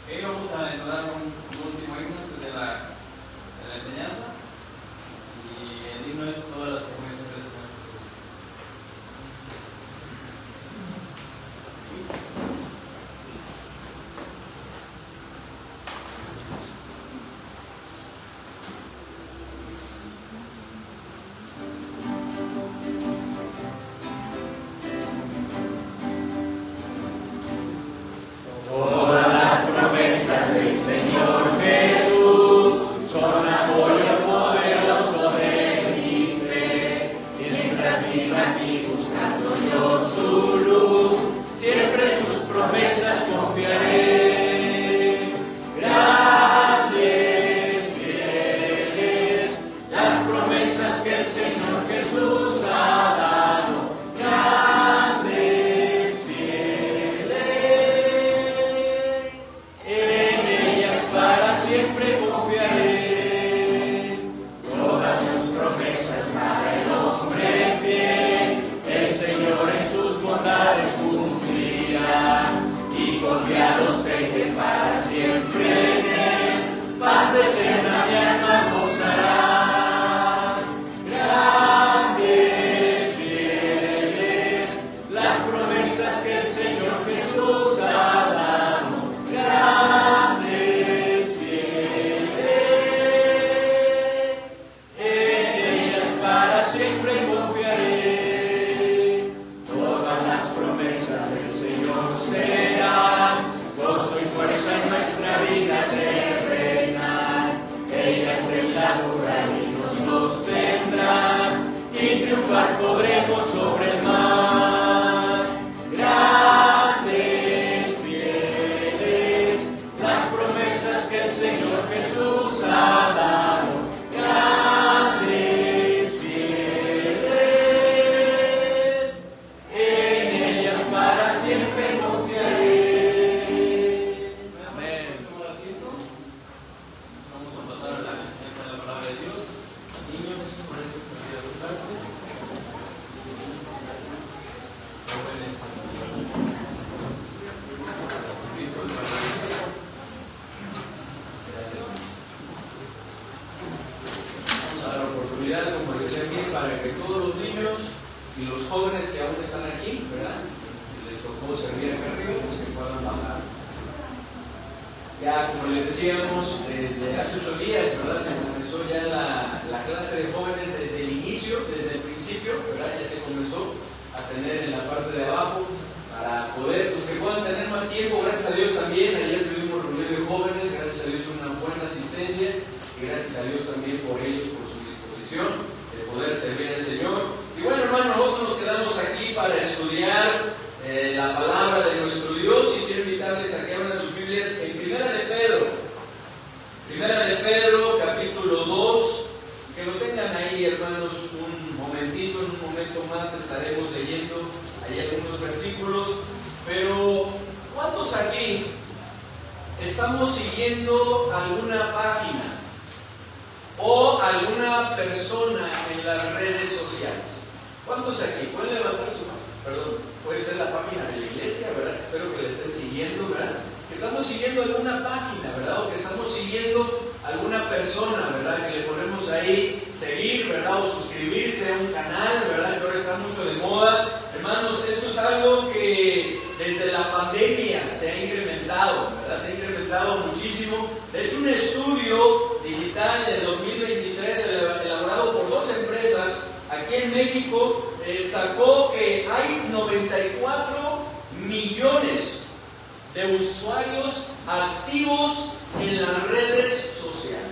Vamos a entonar un último himno antes de la enseñanza. Y el himno es todas las promesas del Señor Jesús. Sacó que hay 94 millones de usuarios activos en las redes sociales.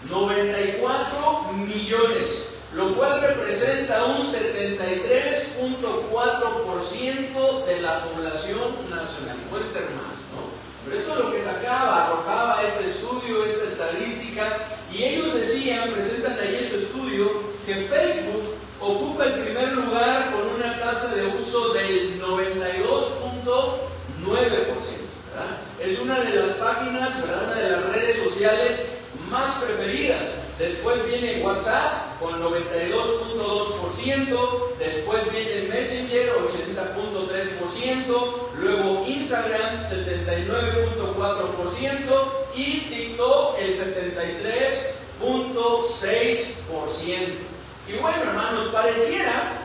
94 millones, lo cual representa un 73.4% de la población nacional. Puede ser más, ¿no? Pero esto es lo que arrojaba este estudio, esta estadística, y ellos decían, presentan ahí en su estudio, que Facebook ocupa el primer lugar con una tasa de uso del 92.9%. Es una de las páginas, ¿verdad?, una de las redes sociales más preferidas. Después viene WhatsApp con 92.2%, después viene Messenger 80.3%, luego Instagram 79.4%, y TikTok el 73.6%. Y bueno, hermanos, pareciera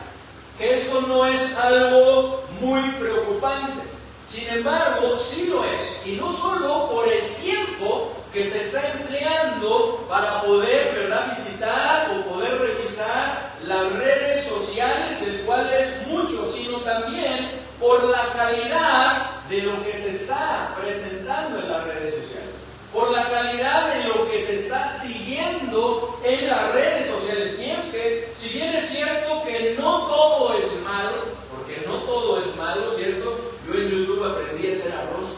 que esto no es algo muy preocupante. Sin embargo, sí lo es. Y no solo por el tiempo que se está empleando para poder, ¿verdad?, visitar o poder revisar las redes sociales, el cual es mucho, sino también por la calidad de lo que se está presentando en las redes sociales, por la calidad de lo que se está siguiendo en las redes sociales. Y es que, si bien es cierto que no todo es malo, porque no todo es malo, ¿cierto? Yo en YouTube aprendí a hacer arroz.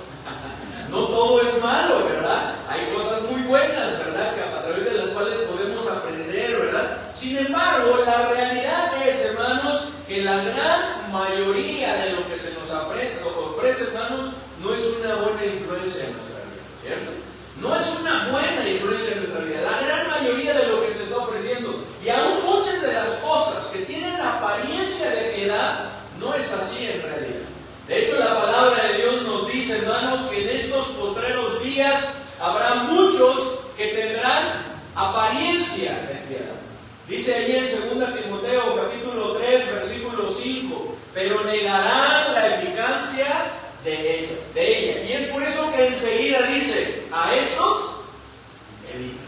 No todo es malo, ¿verdad? Hay cosas muy buenas, ¿verdad?, que a través de las cuales podemos aprender, ¿verdad? Sin embargo, la realidad es, hermanos, que la gran mayoría de lo que se nos ofrece, hermanos, no es una buena influencia en nuestra vida, ¿cierto? No es una buena influencia en nuestra vida. La gran mayoría de lo que se está ofreciendo, y aún muchas de las cosas que tienen apariencia de piedad, no es así en realidad. De hecho, la palabra de Dios nos dice, hermanos, que en estos postreros días habrá muchos que tendrán apariencia de piedad. Dice ahí en 2 Timoteo capítulo 3, versículo 5, pero negarán la eficacia de ella. Y es por eso que enseguida dice, a estos evita.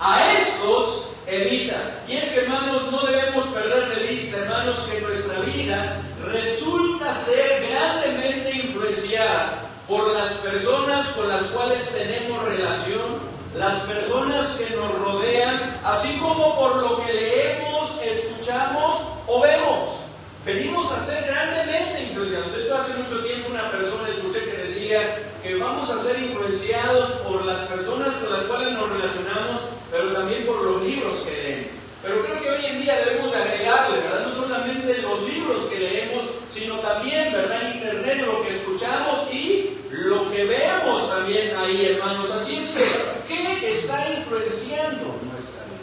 A estos evita. Y es que, hermanos, no debemos perder de vista, hermanos, que nuestra vida resulta ser grandemente influenciada por las personas con las cuales tenemos relación, las personas que nos rodean, así como por lo que leemos, escuchamos o vemos. Venimos a ser grandemente influenciados. De hecho, hace mucho tiempo una persona escuché que decía que vamos a ser influenciados por las personas con las cuales nos relacionamos, pero también por los libros que leemos. Pero creo que hoy en día debemos de agregarle, ¿verdad?, no solamente los libros que leemos, sino también, ¿verdad?, en internet, lo que escuchamos y lo que vemos también ahí, hermanos. Así es que, ¿qué está influenciando nuestra vida?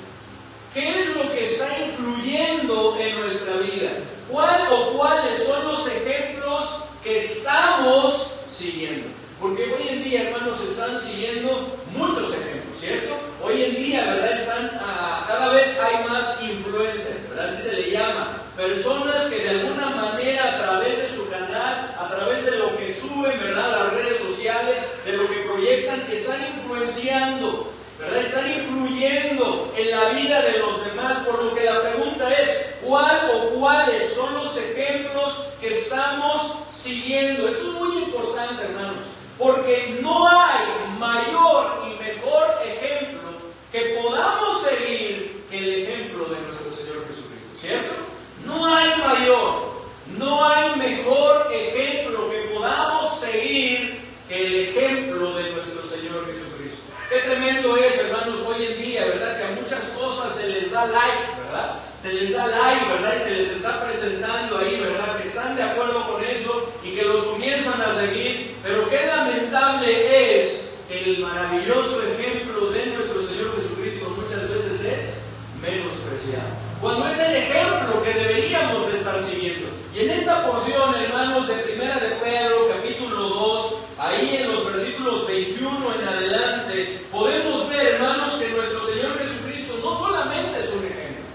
¿Qué es lo que está influyendo en nuestra vida? ¿Cuál o cuáles son los ejemplos que estamos siguiendo? Porque hoy en día, hermanos, se están siguiendo muchos ejemplos, ¿cierto? Hoy en día, ¿verdad?, cada vez hay más influencers, ¿verdad? Así se le llama. Personas que de alguna manera, a través de su canal, a través de lo que suben, ¿verdad?, a las redes sociales, de lo que proyectan, están influenciando, ¿verdad? Están influyendo en la vida de los demás, por lo que la pregunta es, ¿cuál o cuáles son los ejemplos que estamos siguiendo? Esto es muy importante, hermanos, porque no hay mayor y mejor ejemplo que podamos seguir que el ejemplo de nuestro Señor Jesucristo, ¿cierto? No hay mayor, no hay mejor ejemplo que podamos seguir que el ejemplo de nuestro Señor Jesucristo. Qué tremendo es, hermanos, hoy en día, ¿verdad?, que a muchas cosas se les da like, ¿verdad? Se les da like, ¿verdad?, y se les está presentando ahí, ¿verdad?, que están de acuerdo con eso y que los comienzan a seguir. Pero qué lamentable es que el maravilloso ejemplo de nuestro Señor Jesucristo muchas veces es menospreciado, cuando es el ejemplo que deberíamos de estar siguiendo. Y en esta porción, hermanos, de Primera de Pedro, capítulo 2, ahí en los versículos 21 en adelante, podemos ver, hermanos, que nuestro Señor Jesucristo no solamente es un ejemplo,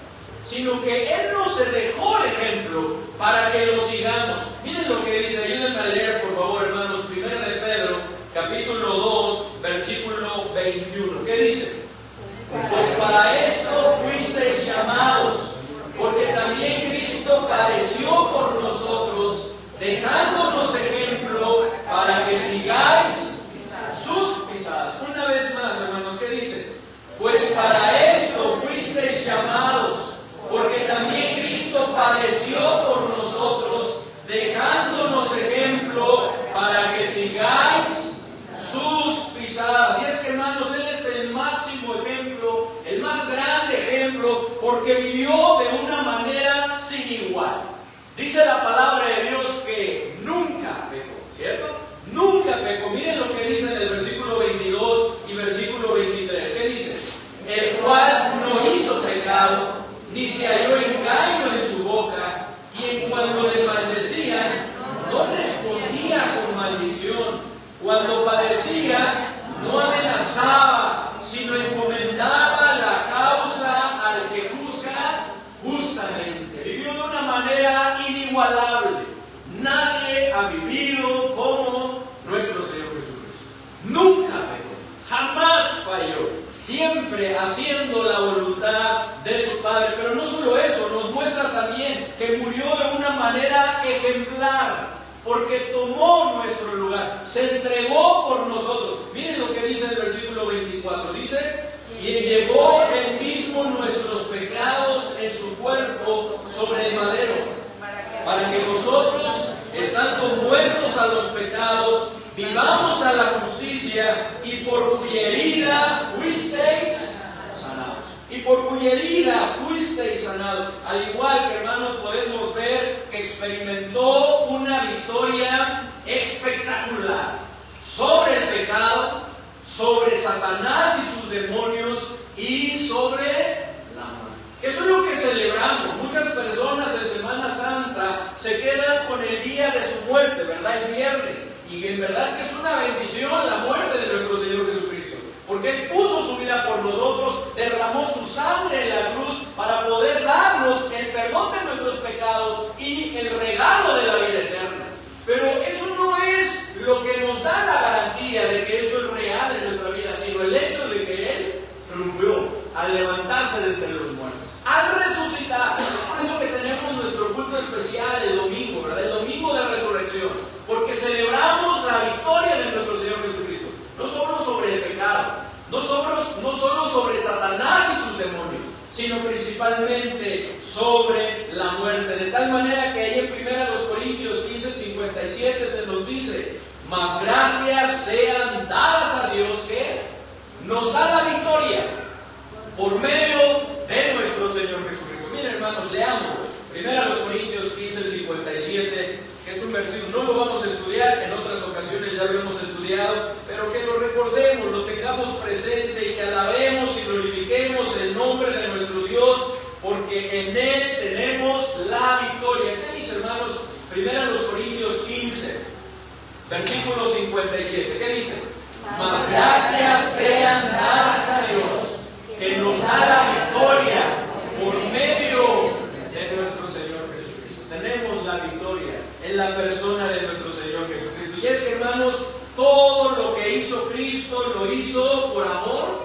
sino que Él nos dejó el ejemplo para que lo sigamos. Miren lo que dice, ayúdenme a leer, por favor, hermanos, Primera de Pedro, capítulo 2, versículo 21. ¿Qué dice? Pues para esto fuisteis llamados, porque también Cristo padeció por nosotros, dejándonos ejemplo para que sigáis sus pisadas. Una vez más, hermanos, ¿qué dice? Pues para esto fuisteis llamados, porque también Cristo padeció por nosotros, dejándonos ejemplo para que sigáis sus pisadas. Y es que, hermanos, Él es el máximo ejemplo, el más grande ejemplo, porque vivió de una manera sin igual. Dice la palabra de Dios que nunca pecó, ¿cierto? Nunca pecó. Miren lo que dice en el versículo 22 y versículo 23. ¿Qué dice? El cual no hizo pecado, ni se halló engaño en su boca, y en cuanto le maldecían, no respondía con maldición. Cuando padecía decía, no amenazaba, sino encomendaba la causa al que juzga justamente. Vivió de una manera inigualable. Nadie ha vivido como nuestro Señor Jesucristo. Nunca pecó, jamás falló, siempre haciendo la voluntad de su Padre. Pero no solo eso, nos muestra también que murió de una manera ejemplar, porque tomó nuestro lugar, se entregó por nosotros. Miren lo que dice el versículo 24, dice: y llevó él mismo nuestros pecados en su cuerpo sobre el madero, para que nosotros, estando muertos a los pecados, vivamos a la justicia, y por cuya herida fuisteis sanados. Y por cuya herida fuisteis sanados. Al igual que, hermanos, podemos ver que experimentó una victoria espectacular sobre el pecado, sobre Satanás y sus demonios, y sobre la muerte. Eso es lo que celebramos. Muchas personas en Semana Santa se quedan con el día de su muerte, ¿verdad? El viernes. Y en verdad que es una bendición la muerte de nuestro Señor Jesucristo, porque Él puso su vida por nosotros, derramó su sangre en la cruz para poder darnos el perdón de nuestros pecados y el regalo de la vida eterna. Pero eso no es lo que nos da la garantía de que esto es real en nuestra vida, sino el hecho de que Él triunfó al levantarse de entre los muertos, al resucitar. Por eso que tenemos nuestro culto especial el domingo, ¿verdad? El domingo de resurrección, porque celebramos la victoria de nuestro Señor Jesucristo, no solo sobre el pecado, no solo sobre Satanás y sus demonios, sino principalmente sobre la muerte. De tal manera que ahí en 1 Corintios 15:57 se nos dice: mas gracias sean dadas a Dios, que nos da la victoria por medio de nuestro Señor Jesucristo. Miren, hermanos, leamos 1 Corintios 15:57, que es un versículo, no lo vamos a estudiar, en otras ocasiones ya lo hemos estudiado, pero que lo recordemos, lo tengamos presente y que alabemos y glorifiquemos el nombre de nuestro Dios, porque en Él tenemos la victoria. ¿Qué dice, hermanos? 1 Corintios 15, versículo 57, ¿qué dice? Mas gracias sean dadas a Dios, que nos da la victoria por medio de nuestro Señor Jesucristo. Tenemos la victoria en la persona de nuestro Señor Jesucristo. Y es que, hermanos, todo lo que hizo Cristo lo hizo por amor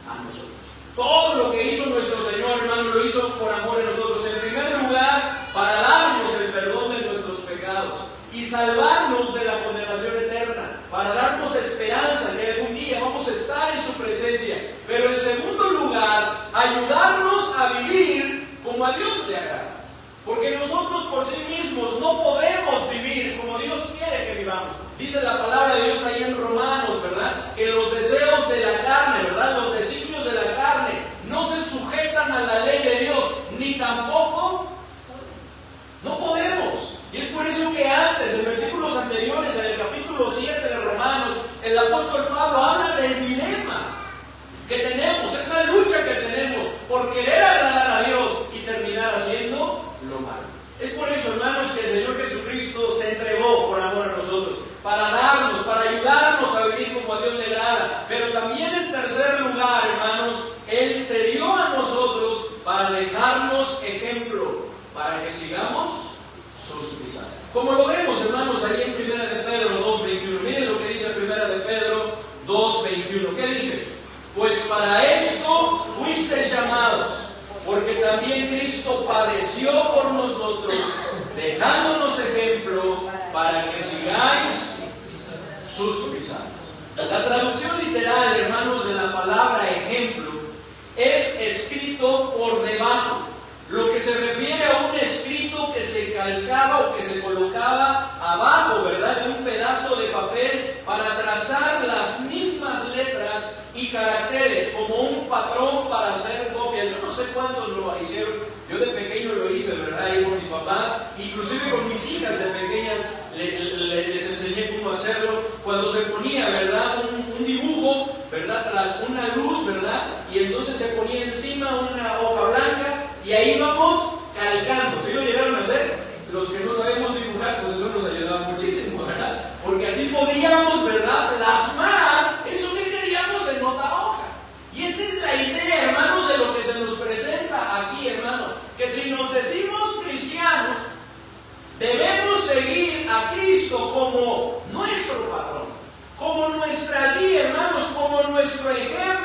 a nosotros. Todo lo que hizo nuestro Señor, hermanos, lo hizo por amor a nosotros. En primer lugar, para darnos el perdón de nuestros pecados y salvarnos de la condenación eterna, para darnos esperanza que algún día vamos a estar en su presencia. Pero en segundo lugar, ayudarnos a vivir como a Dios le agrada. Porque nosotros por sí mismos no podemos vivir como Dios quiere que vivamos. Dice la palabra de Dios ahí en Romanos, ¿verdad? Que los deseos de la carne, ¿verdad? Los designios de la carne no se sujetan a la ley de Dios, ni tampoco no podemos. Y es por eso que antes, en versículos anteriores, en el capítulo 7 de Romanos, el apóstol Pablo habla del dilema que tenemos, esa lucha que tenemos por querer agradar a Dios y terminar haciendo lo malo. Es por eso, hermanos, que el Señor Jesucristo se entregó por amor a nosotros, para darnos, para ayudarnos a vivir como a Dios le agrada. Pero también, en tercer lugar, hermanos, Él se dio a nosotros para dejarnos ejemplo, para que sigamos sus pisadas. Como lo vemos, hermanos, ahí en 1 de Pedro 2:21. Miren lo que dice 1 de Pedro 2:21. ¿Qué dice? Pues para esto fuisteis llamados, porque también Cristo padeció por nosotros, dejándonos ejemplo para que sigáis sus pisadas. La traducción literal, hermanos, de la palabra ejemplo es escrito por debajo, lo que se refiere a un escrito que se calcaba o que se colocaba abajo, ¿verdad?, de un pedazo de papel para trazar las mismas letras y caracteres, como un patrón para hacer copias. Yo no sé cuántos lo hicieron, yo de pequeño lo hice, ¿verdad?, ahí con mis papás, inclusive con mis hijas de pequeñas les enseñé cómo hacerlo, cuando se ponía, ¿verdad?, un dibujo, ¿verdad?, tras una luz, ¿verdad?, y entonces se ponía encima una hoja blanca y ahí vamos calcando. ¿Sí lo llegaron a hacer? Los que no sabemos dibujar, pues eso nos ayudaba muchísimo, ¿verdad?, porque así podíamos, ¿verdad?, plasmar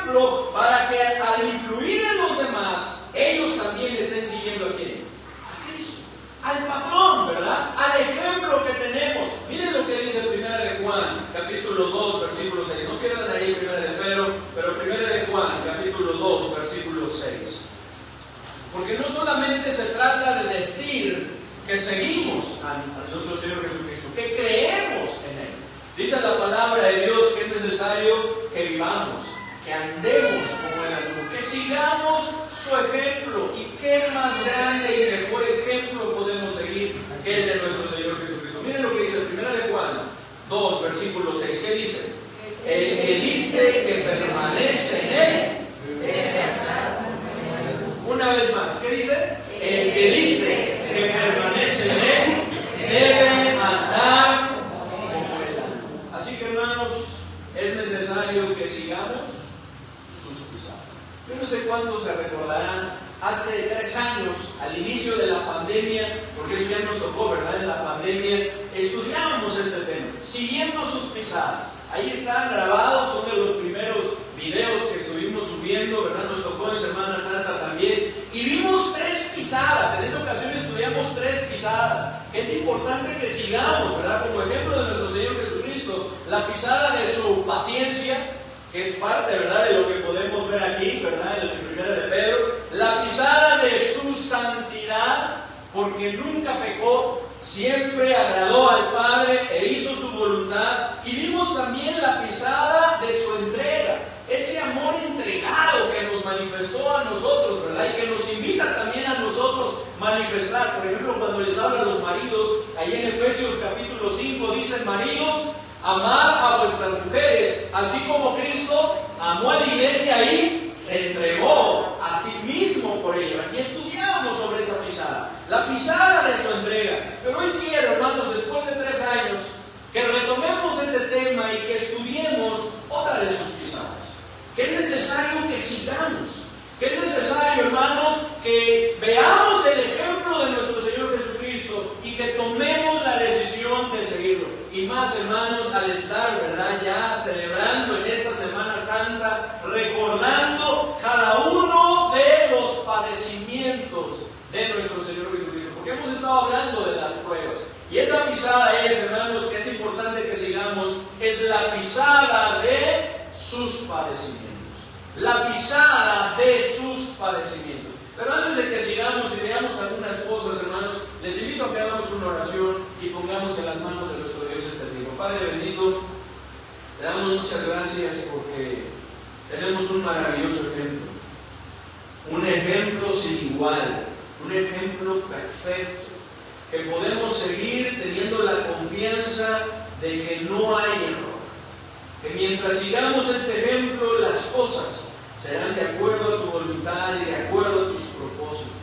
ejemplo para que al influir en los demás, ellos también estén siguiendo a quién? A Cristo, al patrón, ¿verdad? Al ejemplo que tenemos. Miren lo que dice 1 de Juan, capítulo 2, versículo 6. No pierdan ahí 1 de Pedro, pero 1 de Juan, capítulo 2, versículo 6. Porque no solamente se trata de decir que seguimos a nuestro Señor Jesucristo, que creemos en Él. Dice la palabra de Dios que es necesario que vivamos, que andemos como Él anduvo, que sigamos su ejemplo. ¿Y qué más grande y mejor ejemplo podemos seguir que el de nuestro Señor Jesucristo? Miren lo que dice 1 de Juan 2, versículo 6. ¿Qué dice? El que dice que permanece en Él debe andar como Él. Una vez más, ¿qué dice? El que dice que permanece en Él debe andar como Él. Así que, hermanos, es necesario que sigamos sus pisadas. Yo no sé cuántos se recordarán, hace 3 años, al inicio de la pandemia, porque eso ya nos tocó, ¿verdad? En la pandemia, estudiábamos este tema, siguiendo sus pisadas. Ahí están grabados, son de los primeros videos que estuvimos subiendo, ¿verdad? Nos tocó en Semana Santa también. Y vimos 3 pisadas, en esa ocasión estudiamos 3 pisadas. Es importante que sigamos, ¿verdad? Como ejemplo de nuestro Señor Jesucristo, la pisada de su paciencia, que es parte, ¿verdad?, de lo que podemos ver aquí, ¿verdad?, en el 1 de Pedro. La pisada de su santidad, porque nunca pecó, siempre agradó al Padre e hizo su voluntad. Y vimos también la pisada de su entrega, ese amor entregado que nos manifestó a nosotros, ¿verdad? Y que nos invita también a nosotros manifestar. Por ejemplo, cuando les habla a los maridos, ahí en Efesios capítulo 5 dicen: maridos, amad a vuestras mujeres, así como Cristo amó a la iglesia y se entregó a sí mismo por ella. Y estudiamos sobre esa pisada, la pisada de su entrega. Pero hoy quiero, hermanos, después de 3 años, que retomemos ese tema y que estudiemos otra de sus pisadas. Que es necesario que sigamos, que es necesario, hermanos, que veamos el ejemplo de nuestro Señor Jesucristo y que tomemos la decisión de seguirlo. Y más, hermanos, al estar, ¿verdad?, ya celebrando en esta Semana Santa, recordando cada uno de los padecimientos de nuestro Señor Jesucristo, porque hemos estado hablando de las pruebas. Y esa pisada es, hermanos, que es importante que sigamos, es la pisada de sus padecimientos. La pisada de sus padecimientos. Pero antes de que sigamos y veamos algunas cosas, hermanos, les invito a que hagamos una oración y pongamos en las manos de nuestro Dios este tiempo. Padre bendito, te damos muchas gracias porque tenemos un maravilloso ejemplo. Un ejemplo sin igual, un ejemplo perfecto, que podemos seguir teniendo la confianza de que no hay error. Que mientras sigamos este ejemplo, las cosas serán de acuerdo a tu voluntad y de acuerdo a tus propósitos.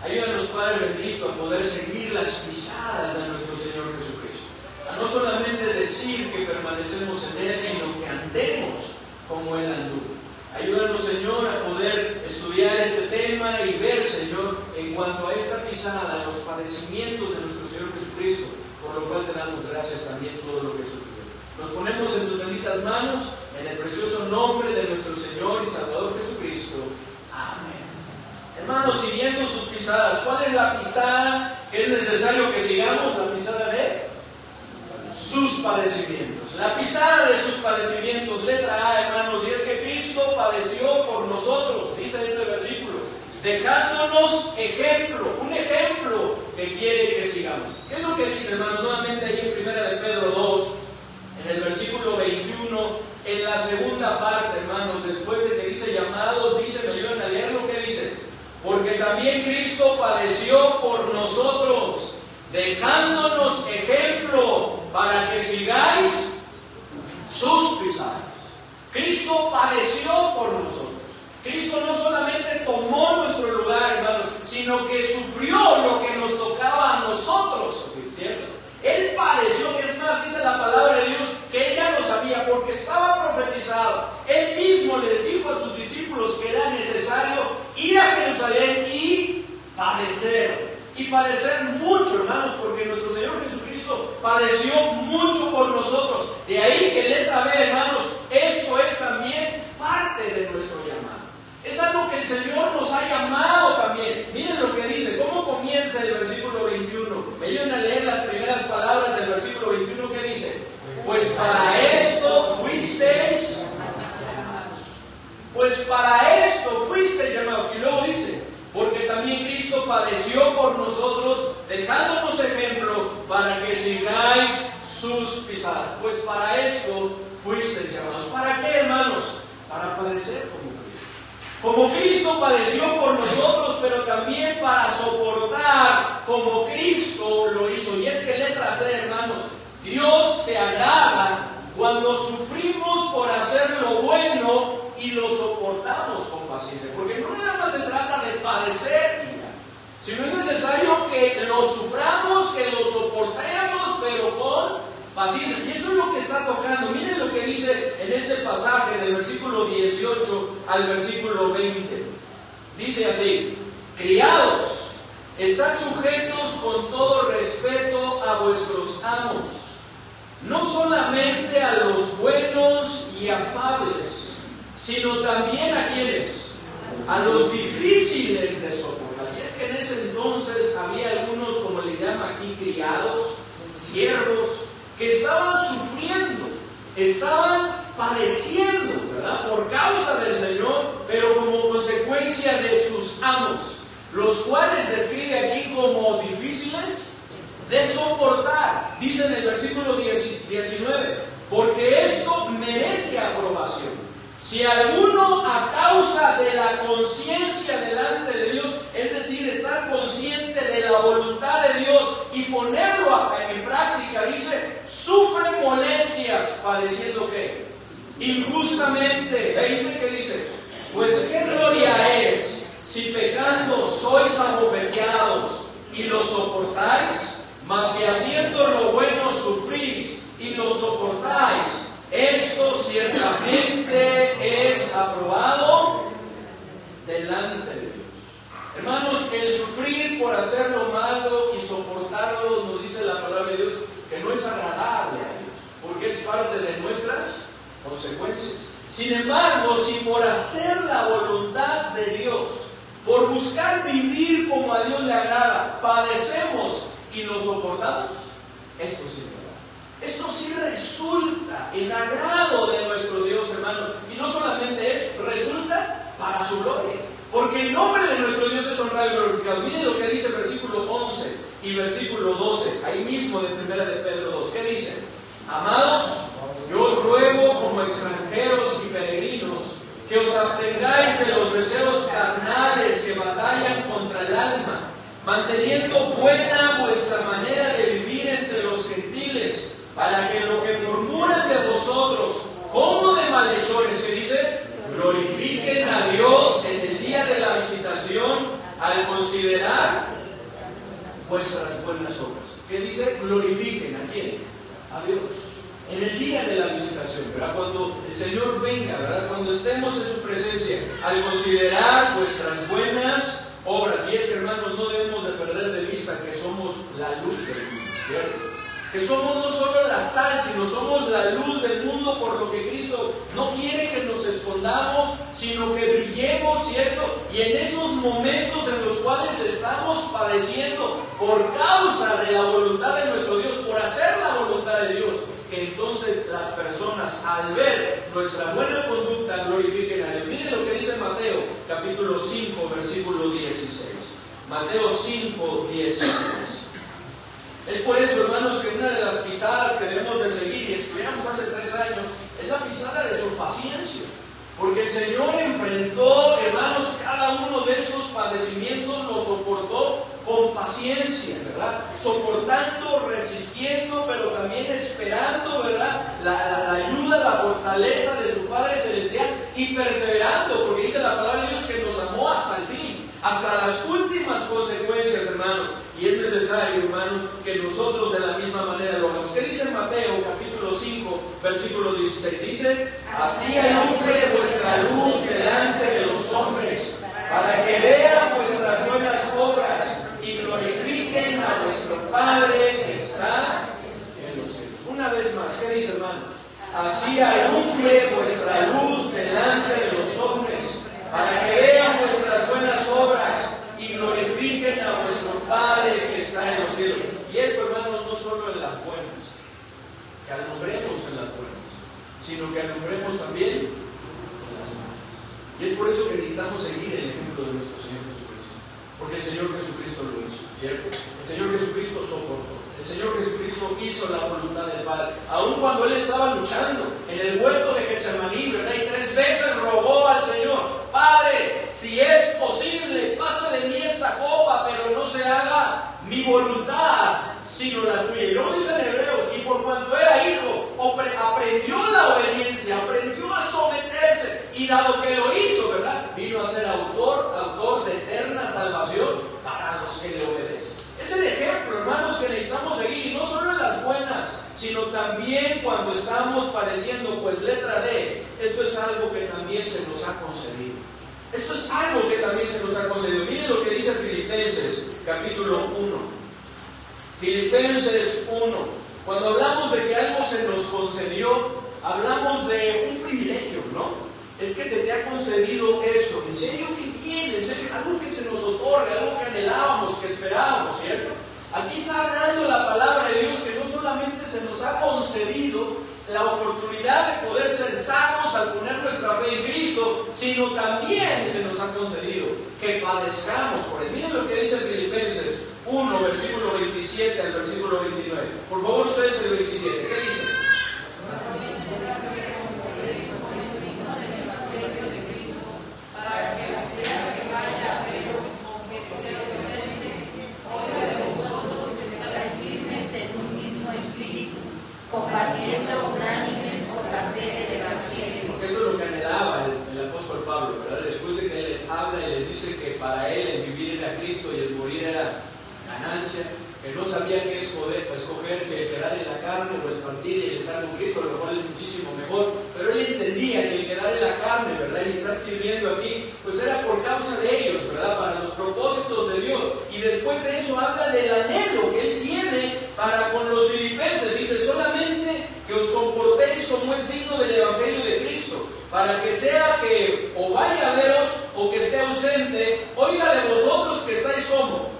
Ayúdanos, Padre bendito, a poder seguir las pisadas de nuestro Señor Jesucristo. A no solamente decir que permanecemos en Él, sino que andemos como Él anduvo. Ayúdanos, Señor, a poder estudiar este tema y ver, Señor, en cuanto a esta pisada, los padecimientos de nuestro Señor Jesucristo, por lo cual te damos gracias también todo lo que sufrió. Nos ponemos en tus benditas manos, en el precioso nombre de nuestro Señor y Salvador Jesucristo. Amén. Hermanos, siguiendo sus pisadas, ¿cuál es la pisada que es necesario que sigamos? La pisada de sus padecimientos. La pisada de sus padecimientos, letra A, hermanos, y es que Cristo padeció por nosotros, dice este versículo, dejándonos ejemplo, un ejemplo que quiere que sigamos. ¿Qué es lo que dice, hermanos? Nuevamente ahí en 1 de Pedro 2, en el versículo 21, en la segunda parte, hermanos, después de que dice llamados, dice, me ayudan a leer lo que dice, porque también Cristo padeció por nosotros, dejándonos ejemplo para que sigáis sus pisadas. Cristo padeció por nosotros. Cristo no solamente tomó nuestro lugar, hermanos, sino que sufrió lo que nos tocaba a nosotros, ¿cierto? Él padeció, es más, dice la palabra de Dios, que Él ya lo sabía, porque estaba profetizado. Él mismo les dijo a sus discípulos que era necesario ir a Jerusalén y padecer. Y padecer mucho, hermanos, porque nuestro Señor Jesucristo padeció mucho por nosotros. De ahí que letra B, hermanos, esto es también parte de nuestro para esto fuiste llamados. Y luego dice, porque también Cristo padeció por nosotros, dejándonos ejemplo para que sigáis sus pisadas. Pues para esto fuiste llamados. ¿Para qué, hermanos? Para padecer como Cristo. Como Cristo padeció por nosotros, pero también para soportar como Cristo lo hizo. Y es que letra C, hermanos, Dios se agrada cuando sufrimos por hacer lo bueno y lo soportamos con paciencia. Porque no nada más se trata de padecer, sino es necesario que lo suframos, que lo soportemos, pero con paciencia. Y eso es lo que está tocando. Miren lo que dice en este pasaje del versículo 18 al versículo 20. Dice así: criados, estad sujetos con todo respeto a vuestros amos, no solamente a los buenos y afables, sino también a quienes, a los difíciles de soportar. Y es que en ese entonces había algunos, como le llama aquí, criados, siervos, que estaban sufriendo, estaban padeciendo, ¿verdad?, por causa del Señor, pero como consecuencia de sus amos, los cuales describe aquí como difíciles de soportar. Dice en el versículo 19, porque esto merece aprobación. Si alguno, a causa de la conciencia delante de Dios, es decir, estar consciente de la voluntad de Dios y ponerlo en práctica, dice, sufre molestias, padeciendo ¿qué? Injustamente. 20, que dice, pues qué gloria es si pecando sois abofeteados y lo soportáis, mas si haciendo lo bueno sufrís y lo soportáis, esto ciertamente es aprobado delante de Dios. Hermanos, el sufrir por hacer lo malo y soportarlo, nos dice la palabra de Dios, que no es agradable a Dios, porque es parte de nuestras consecuencias. Sin embargo, si por hacer la voluntad de Dios, por buscar vivir como a Dios le agrada, padecemos y lo soportamos, esto sí. Esto sí resulta en agrado de nuestro Dios, hermanos. Y no solamente es, resulta para su gloria. Porque el nombre de nuestro Dios es honrado y glorificado. Miren lo que dice el versículo 11 y versículo 12, ahí mismo de 1 de Pedro 2. ¿Qué dice? Amados, yo os ruego como extranjeros y peregrinos que os abstengáis de los deseos carnales que batallan contra el alma, manteniendo buena vuestra manera de vivir entre los gentiles, para que lo que murmuran de vosotros como de malhechores, que dice, glorifiquen a Dios en el día de la visitación al considerar vuestras buenas obras. ¿Qué dice? Glorifiquen ¿a quién? A Dios. En el día de la visitación, ¿verdad? Cuando el Señor venga, ¿verdad? Cuando estemos en su presencia, al considerar vuestras buenas obras. Y es que, hermanos, no debemos de perder de vista que somos la luz del mundo, ¿cierto? Que somos no solo la sal, sino somos la luz del mundo, por lo que Cristo no quiere que nos escondamos, sino que brillemos, ¿cierto? Y en esos momentos en los cuales estamos padeciendo por causa de la voluntad de nuestro Dios, por hacer la voluntad de Dios, que entonces las personas, al ver nuestra buena conducta, glorifiquen a Dios. Miren lo que dice Mateo, capítulo 5, versículo 16. Mateo 5, 16. Es por eso, hermanos, que una de las pisadas que debemos de seguir, y estudiamos hace 3 años, es la pisada de su paciencia. Porque el Señor enfrentó, hermanos, cada uno de estos padecimientos, lo soportó con paciencia, ¿verdad? Soportando, resistiendo, pero también esperando, ¿verdad? La ayuda, la fortaleza de su Padre Celestial y perseverando, porque dice la palabra de Dios que nos amó hasta el fin, hasta las últimas consecuencias, hermanos. Y es necesario, hermanos, que nosotros de la misma manera lo hagamos. ¿Qué dice en Mateo, capítulo 5, versículo 16? Dice, así alumbre vuestra luz delante de los hombres, para que vean vuestras buenas obras y glorifiquen a vuestro Padre que está en los cielos. Una vez más, ¿qué dice, hermano? Así alumbre vuestra luz delante de los hombres, para que vean vuestras buenas obras y glorifiquen a vuestro Padre que está en los cielos. Y esto, hermanos, no solo en las buenas, que alumbremos en las buenas, sino que alumbremos también en las malas. Y es por eso que necesitamos seguir el ejemplo de nuestro Señor Jesucristo. Porque el Señor Jesucristo lo hizo, ¿cierto? El Señor Jesucristo soportó. El Señor Jesucristo hizo la voluntad del Padre. Aun cuando Él estaba luchando en el huerto de Getsemaní, ¿verdad? Y 3 veces rogó al Señor: Padre, si es posible, pasa de mí esta copa, pero no se haga mi voluntad, sino la tuya. Y luego dice en Hebreos: y por cuanto era hijo, aprendió la obediencia, aprendió a someterse, y dado que lo hizo, ¿verdad? Vino a ser autor de eterna salvación para los que le obedecen. Es el ejemplo, hermanos, que necesitamos seguir, y no solo en las buenas, sino también cuando estamos padeciendo. Pues letra D, esto es algo que también se nos ha concedido. Esto es algo que también se nos ha concedido. Miren lo que dice Filipenses, capítulo 1. Filipenses 1. Cuando hablamos de que algo se nos concedió, hablamos de un privilegio, ¿no? Es que se te ha concedido esto. En serio, ¿qué tiene? En serio, algo que se nos otorga, algo que anhelábamos, que esperábamos, ¿cierto? Aquí está hablando la palabra de Dios, que no solamente se nos ha concedido la oportunidad de poder ser sanos al poner nuestra fe en Cristo, sino también se nos ha concedido que padezcamos por Él. Miren lo que dice Filipenses 1, versículo 27 al versículo 29. Por favor, ustedes el 27. ¿Qué dice? Compartiendo unánimes por la fe del Evangelio. Porque eso es lo que anhelaba el apóstol Pablo, ¿verdad? Después de que Él les habla y les dice que para Él el vivir era Cristo y el morir era ganancia, que no sabía qué escoger, si el quedar en la carne o el partir y el estar con Cristo, lo cual es muchísimo mejor. Pero Él entendía que el quedar en la carne, ¿verdad? Y estar sirviendo aquí, pues era por causa de ellos, ¿verdad? Para los propósitos de Dios. Y después de eso habla del anhelo que Él tiene para con los filipenses. Dice: solamente que os comportéis como es digno del Evangelio de Cristo, para que sea que o vaya a veros o que esté ausente, oiga de vosotros que estáis como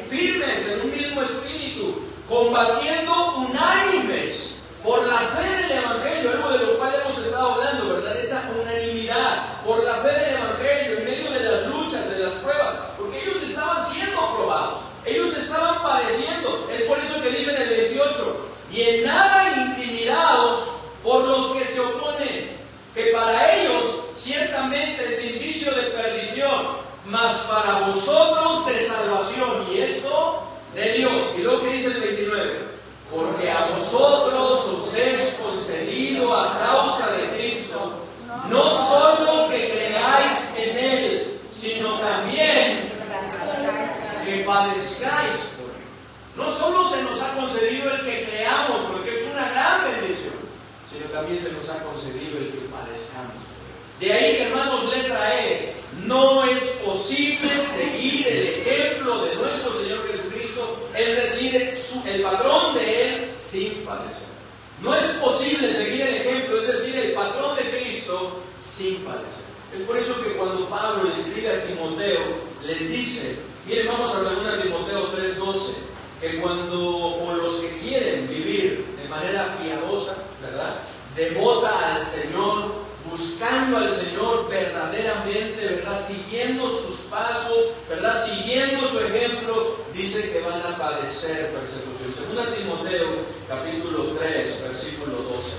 firmes en un mismo espíritu, combatiendo unánimes por la fe del Evangelio, algo de lo cual hemos estado hablando, ¿verdad? Esa unanimidad por la fe del Evangelio en medio de las luchas, de las pruebas, porque ellos estaban siendo probados, ellos estaban padeciendo. Es por eso que dice en el 28: y en nada intimidados por los que se oponen, que para ellos ciertamente es indicio de perdición, mas para vosotros de salvación, y esto de Dios. Y luego que dice el 29: porque a vosotros os es concedido a causa de Cristo, no solo que creáis en Él, sino también que padezcáis por Él. No solo se nos ha concedido el que creamos, porque es una gran bendición, sino también se nos ha concedido el que padezcamos por Él. De ahí que, hermanos, letra E, no es posible seguir el ejemplo de nuestro Señor Jesucristo, es decir, el patrón de Él, sin padecer. No es posible seguir el ejemplo, es decir, el patrón de Cristo, sin padecer. Es por eso que cuando Pablo le escribe a Timoteo, les dice, miren, vamos a 2 Timoteo 3:12, que cuando, o los que quieren vivir de manera piadosa, ¿verdad?, devota al Señor, buscando al Señor verdaderamente, ¿verdad?, siguiendo sus pasos, ¿verdad?, siguiendo su ejemplo, dice que van a padecer persecución. 2 Timoteo capítulo 3, versículo 12.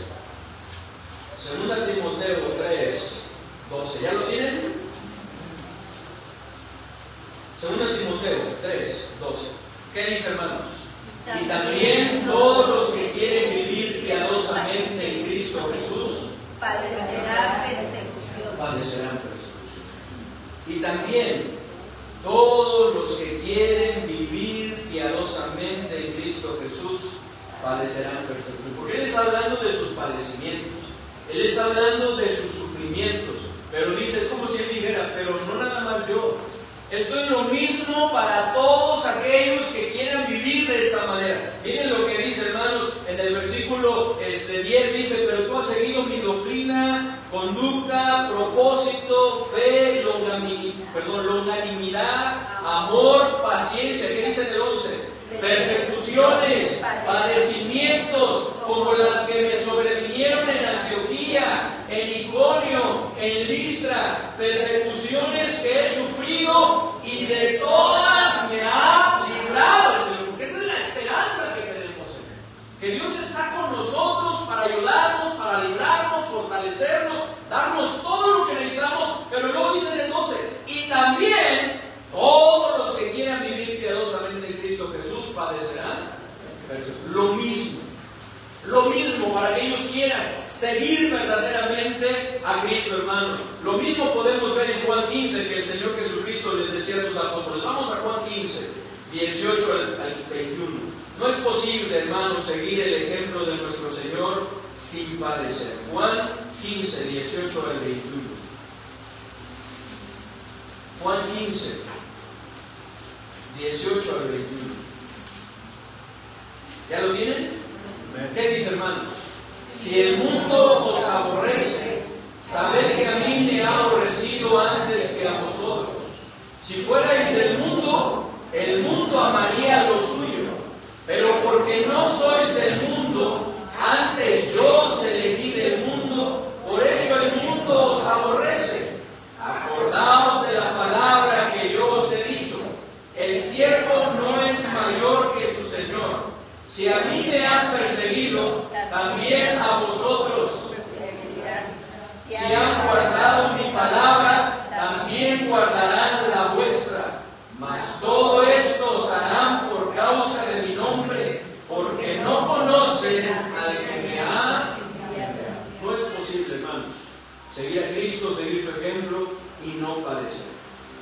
2 Timoteo 3, 12. ¿Ya lo tienen? 2 Timoteo 3, 12. ¿Qué dice, hermanos? Y también todos los que quieren vivir piadosamente en Cristo Jesús padecerán persecución. Padecerán persecución. Y también todos los que quieren vivir piadosamente en Cristo Jesús padecerán persecución. Porque Él está hablando de sus padecimientos, Él está hablando de sus sufrimientos, pero dice, es como si Él dijera, pero no nada más yo. Esto es lo mismo para todos aquellos que quieran vivir de esta manera. Miren lo que dice, hermanos, en el versículo 10 dice, pero tú has seguido mi doctrina, conducta, propósito, fe, longanimidad, amor, paciencia. ¿Qué dice en el 11? Persecuciones, padecimientos, como las que me sobrevinieron en Antioquía, en Iconio, en Listra, persecuciones que he sufrido y de todas me ha librado el Señor. Porque esa es la esperanza que tenemos en Él. Que Dios está con nosotros para ayudarnos, para librarnos, fortalecernos, darnos todo lo que necesitamos. Pero luego dice en el 12, y también todos los que quieran vivir piadosamente en Cristo Jesús padecerán lo mismo para que ellos quieran seguir verdaderamente a Cristo, hermanos. Lo mismo podemos ver en Juan 15 que el Señor Jesucristo les decía a sus apóstoles. Vamos a Juan 15, 18 al 21. No es posible, hermanos, seguir el ejemplo de nuestro Señor sin padecer. Juan 15, 18 al 21. Juan 15, 18 al 21. ¿Ya lo tienen? ¿Qué dice, hermanos? Si el mundo os aborrece, sabed que a mí me ha aborrecido antes que a vosotros. Si fuerais del mundo, el mundo amaría lo suyo. Pero porque no sois del mundo, antes yo os elegí del mundo, por eso el mundo os aborrece. Acordaos de la palabra que yo os he dicho. El siervo no es mayor que su Señor. Si a mí me han perseguido, también a vosotros. Si han guardado mi palabra, también guardarán la vuestra. Mas todo esto os harán por causa de mi nombre, porque no conocen al que me ha. No es posible, hermanos, seguir a Cristo, seguir su ejemplo y no padecer.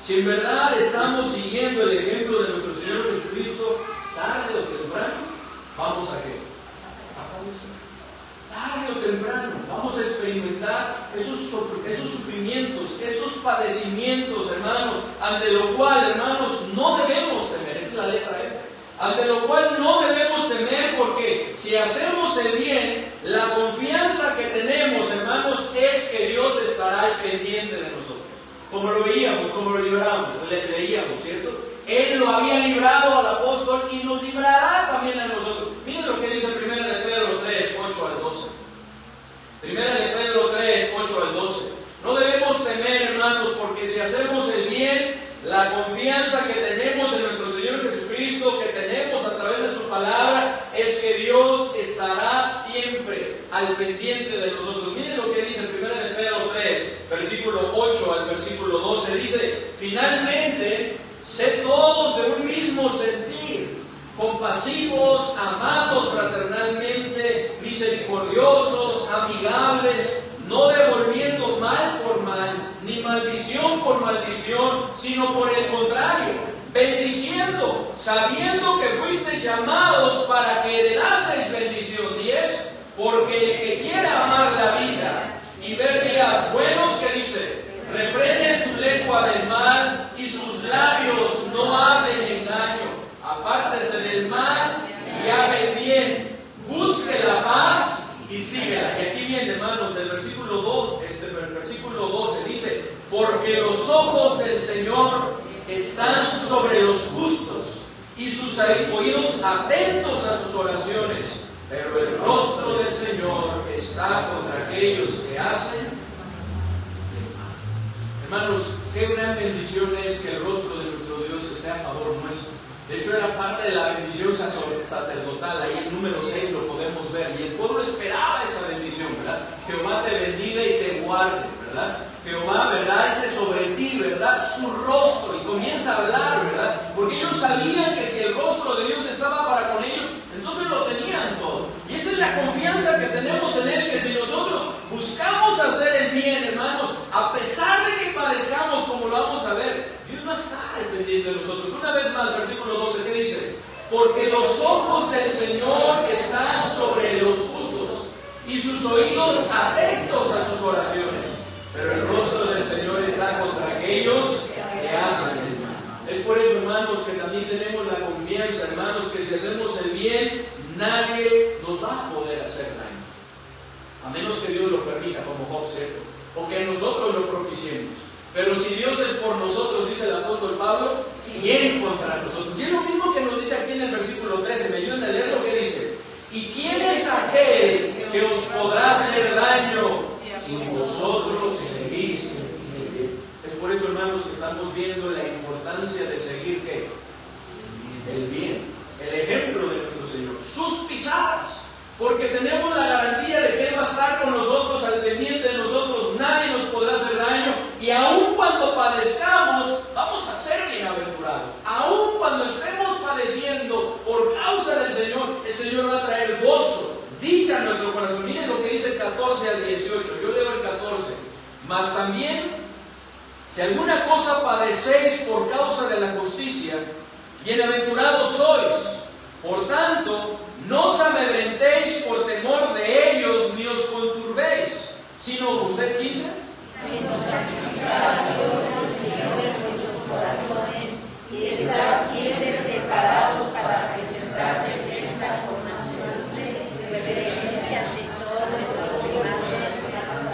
Si en verdad estamos siguiendo el ejemplo de nuestro Señor Jesucristo, tarde o temprano, ¿vamos a qué? A padecer. Tarde o temprano vamos a experimentar esos sufrimientos, esos padecimientos, hermanos, ante lo cual, hermanos, no debemos temer. Esa es la letra F. Ante lo cual no debemos temer, porque si hacemos el bien, la confianza que tenemos, hermanos, es que Dios estará al pendiente de nosotros. Como lo veíamos, como lo librábamos, leíamos, ¿cierto? Él lo había librado al apóstol y nos librará también a nosotros. Miren lo que dice 1 de Pedro 3, 8 al 12. 1 de Pedro 3, 8 al 12. No debemos temer, hermanos, porque si hacemos el bien, la confianza que tenemos en nuestro Señor Jesucristo, que tenemos a través de su palabra, es que Dios estará siempre al pendiente de nosotros. Miren lo que dice 1 de Pedro 3, versículo 8 al versículo 12. Dice, finalmente, sed todos de un mismo sentir, compasivos, amados fraternalmente, misericordiosos, amigables, no devolviendo mal por mal, ni maldición por maldición, sino por el contrario, bendiciendo, sabiendo que fuisteis llamados para que heredaseis bendición. 10, porque el que quiera amar la vida y ver días buenos, que dice, refrene su lengua del mal y sus labios no hablen engaño. Apártese del mal y haga el bien. Busque la paz y síguela. Y aquí viene, hermanos, del versículo 2, versículo 12, dice, porque los ojos del Señor están sobre los justos y sus oídos atentos a sus oraciones. Pero el rostro del Señor está contra aquellos que hacen el mal. Hermanos, qué gran bendición es que el rostro de nuestro Dios esté a favor nuestro. De hecho, era parte de la bendición sacerdotal. Ahí en número 6 lo podemos ver. Y el pueblo esperaba esa bendición, ¿verdad? Jehová te bendiga y te guarde, ¿verdad? Jehová, ¿verdad? Ese sobre ti, ¿verdad? Su rostro. Y comienza a hablar, ¿verdad? Porque ellos sabían que si el rostro de Dios estaba para con ellos, entonces lo tenían todo. Y esa es la confianza que tenemos en Él, que si nosotros buscamos hacer el bien, hermanos, a pesar de que padezcamos, como lo vamos a ver, Dios va a estar al pendiente de nosotros. Una vez más, versículo 12, ¿qué dice? Porque los ojos del Señor están sobre los justos y sus oídos atentos a sus oraciones. Pero el rostro del Señor está contra aquellos que hacen el mal. Es por eso, hermanos, que también tenemos la confianza, hermanos, que si hacemos el bien, nadie nos va a poder hacer daño. A menos que Dios lo permita, como Job, ¿cierto? O que nosotros lo propiciemos. Pero si Dios es por nosotros, dice el apóstol Pablo, ¿quién contra nosotros? Y es lo mismo que nos dice aquí en el versículo 13. Me ayudan a leer lo que dice. ¿Y quién es aquel que os podrá hacer daño y vosotros seguís el bien. Es por eso, hermanos, que estamos viendo la importancia de seguir ¿qué? El bien, el ejemplo de nuestro Señor, sus pisadas. Porque tenemos la garantía de que Él va a estar con nosotros, al pendiente de nosotros, nadie nos podrá hacer daño, y aun cuando padezcamos, vamos a ser bienaventurados. Aun cuando estemos padeciendo por causa del Señor, el Señor va a traer gozo, dicha a nuestro corazón. Miren lo que dice el 14 al 18, yo leo el 14. Mas también, si alguna cosa padecéis por causa de la justicia, bienaventurados sois. Por tanto, no os amedrentéis por temor de ellos, ni os conturbéis, sino, ¿ustedes qué dicen? Sino santificad a Dios el Señor en vuestros corazones, y estad siempre preparados para presentar defensa con mansedumbre y reverencia ante todo lo que manden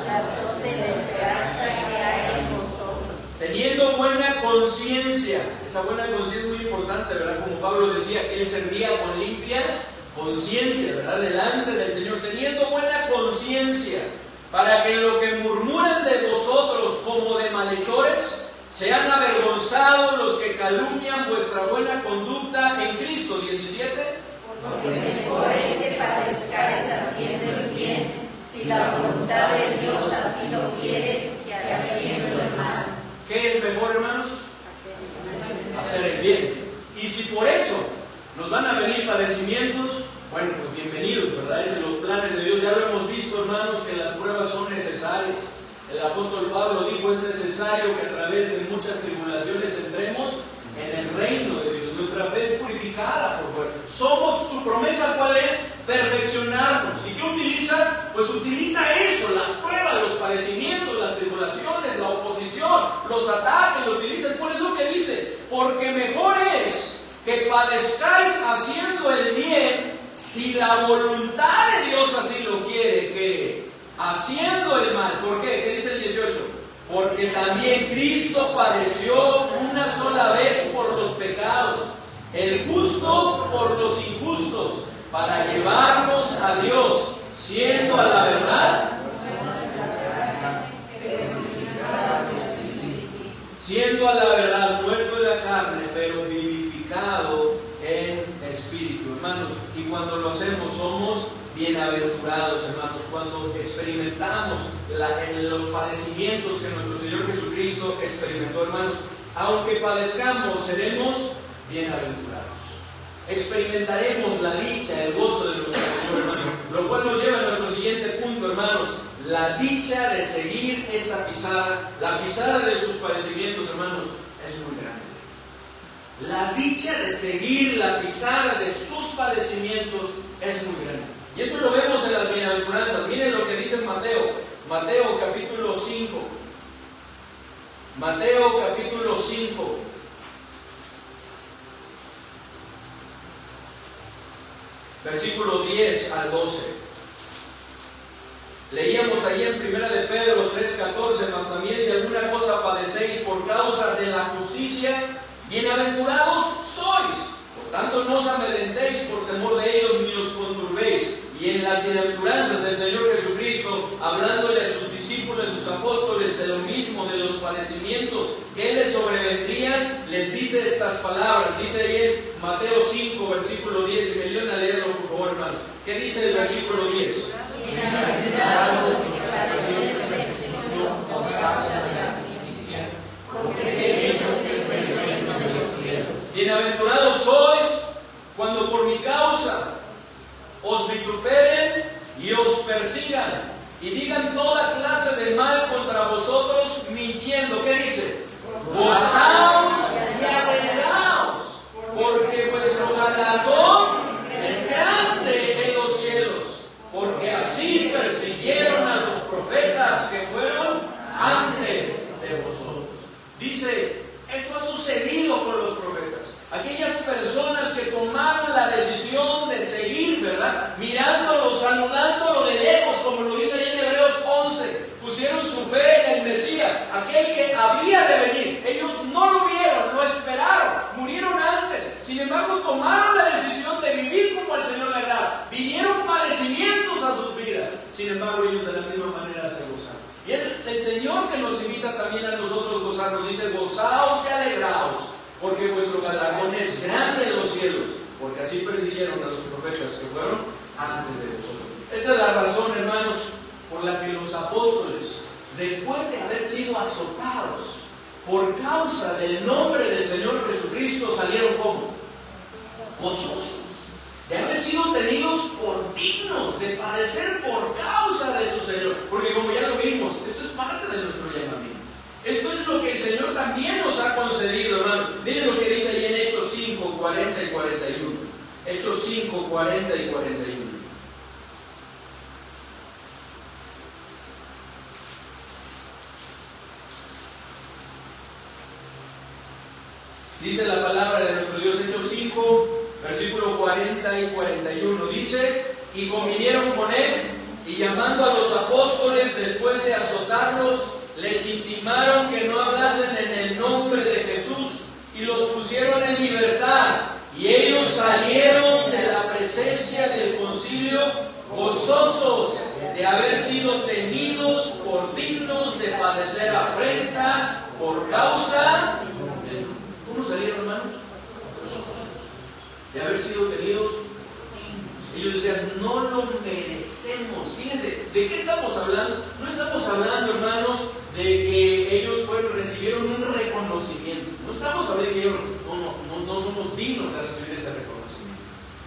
las dotes de esperanza que hay en vosotros. Teniendo buena conciencia, esa buena conciencia es muy importante, ¿verdad? Como Pablo decía, que él servía con limpia conciencia, ¿verdad? Delante del Señor, teniendo buena conciencia, para que en lo que murmuran de vosotros como de malhechores, sean avergonzados los que calumnian vuestra buena conducta en Cristo. 17. Porque mejor es que padezcáis haciendo el bien, si la voluntad de Dios así lo quiere, que haciendo el mal. ¿Qué es mejor, hermanos? Hacer el bien. Y si por eso nos van a venir padecimientos, bueno, pues bienvenidos, ¿verdad? Es en los planes de Dios. Ya lo hemos visto, hermanos, que las pruebas son necesarias. El apóstol Pablo dijo, es necesario que a través de muchas tribulaciones entremos en el reino de Dios. Nuestra fe es purificada por fuera. Somos, su promesa, ¿cuál es? Perfeccionarnos. ¿Y qué utiliza? Pues utiliza eso, las pruebas, los padecimientos, las tribulaciones, la oposición, los ataques, lo utiliza. Es por eso que dice, porque mejor es que padezcáis haciendo el bien, si la voluntad de Dios así lo quiere, que haciendo el mal. ¿Por qué? ¿Qué dice el 18? Porque también Cristo padeció una sola vez por los pecados, el justo por los injustos, para llevarnos a Dios, siendo a la verdad muerto en la carne, pero vivificado en espíritu, hermanos. Y cuando lo hacemos somos bienaventurados, hermanos. Cuando experimentamos en los padecimientos que nuestro Señor Jesucristo experimentó, hermanos, aunque padezcamos, seremos bienaventurados. Experimentaremos la dicha, el gozo de nuestro Señor, hermanos. Lo cual nos lleva a nuestro siguiente punto, hermanos. La dicha de seguir esta pisada, la pisada de sus padecimientos, hermanos, es muy grande. La dicha de seguir la pisada de sus padecimientos es muy grande. Y eso lo vemos en las bienaventuranzas. Miren lo que dice Mateo. Mateo capítulo 5. Mateo capítulo 5. Versículo 10 al 12. Leíamos ahí en 1 de Pedro 3:14, mas también si alguna cosa padecéis por causa de la justicia, bienaventurados sois. Por tanto, no os amedrentéis por temor de ellos, ni os conturbéis. Y en las bienaventuranzas el Señor Jesucristo, hablándole a sus discípulos, a sus apóstoles, de lo mismo, de los padecimientos que les sobrevendrían, les dice estas palabras. Dice ahí en Mateo 5, versículo 10, si me ayudan a leerlo, por favor, hermanos. ¿Qué dice el versículo 10? Bienaventurados los que padecen persecución por causa de la justicia, porque de ellos es el reino de los cielos. Bienaventurados sois cuando por mi causa os vituperen y os persigan y digan toda clase de mal contra vosotros, mintiendo. ¿Qué dice? Gozaos y alegraos, porque vuestro galardón es grande en los cielos, porque así persiguieron a los profetas que fueron antes de vosotros. Dice, eso ha sucedido con los profetas. Aquellas personas que tomaron la decisión de seguir, ¿verdad? Mirándolo, saludándolo de lejos, como lo dice ahí en Hebreos 11. Pusieron su fe en el Mesías, aquel que había de venir. Ellos no lo vieron, lo esperaron, murieron antes. Sin embargo, tomaron la decisión de vivir como el Señor le agrada. Vinieron padecimientos a sus vidas. Sin embargo, ellos de la misma manera se gozaron. el Señor que nos invita también a nosotros gozarnos. Dice, gozaos y alegraos, porque vuestro galardón es grande en los cielos, porque así persiguieron a los profetas que fueron antes de vosotros. Esta es la razón, hermanos, por la que los apóstoles, después de haber sido azotados por causa del nombre del Señor Jesucristo, salieron como gozosos, de haber sido tenidos por dignos, de padecer por causa de su Señor. Porque como ya lo vimos, esto es parte de nuestro llamamiento. Esto es lo que el Señor también nos ha concedido, hermanos. Miren lo que dice ahí en Hechos 5, 40 y 41. Hechos 5, 40 y 41. Dice la palabra de nuestro Dios, Hechos 5, versículo 40 y 41. Dice, y convinieron con él, y llamando a los apóstoles, después de azotarlos, les intimaron que no hablasen en el nombre de Jesús, y los pusieron en libertad. Y ellos salieron de la presencia del concilio gozosos de haber sido tenidos por dignos de padecer afrenta por causa de... ¿Cómo salieron, hermanos? De haber sido tenidos. Ellos decían, no lo merecemos. Fíjense, ¿de qué estamos hablando? No estamos hablando, hermanos, de que ellos recibieron un reconocimiento. No estamos hablando de que ellos no somos dignos de recibir ese reconocimiento.